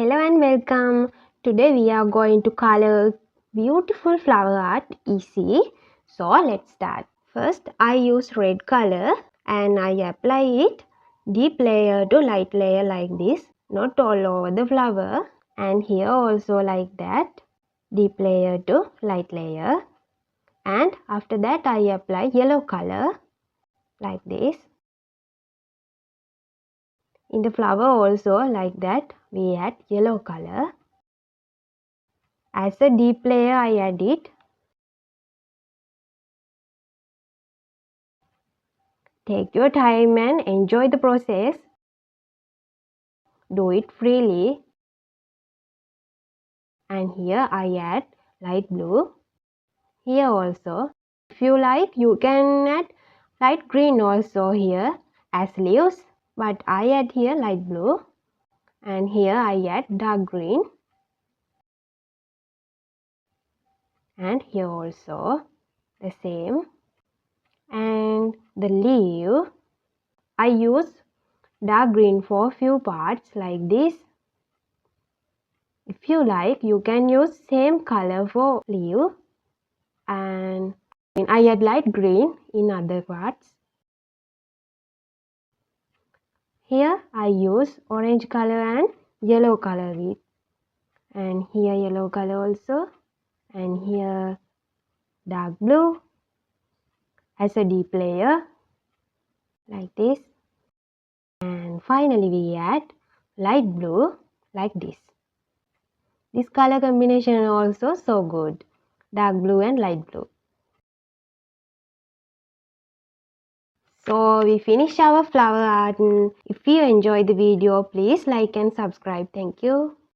Hello and welcome. Today we are going to color beautiful flower art easy. So let's start. First I use red color and I apply it deep layer to light layer like this, not all over the flower, and here also like that, deep layer to light layer. And after that I apply yellow color like this. In the flower also like that, we add yellow color. As a deep layer I add it. Take your time and enjoy the process. Do it freely. And here I add light blue. Here also. If you like, you can add light green also here as leaves. But I add here light blue. And here I add dark green. And here also the same. And the leaf, I use dark green for few parts like this. If you like, you can use same color for leaf. And I add light green in other parts. Here I use orange color and yellow color with, and here yellow color also, and here dark blue as a deep layer like this, and finally we add light blue like this. This color combination also so good, dark blue and light blue. So we finish our flower art. If you enjoyed the video, please like and subscribe. Thank you.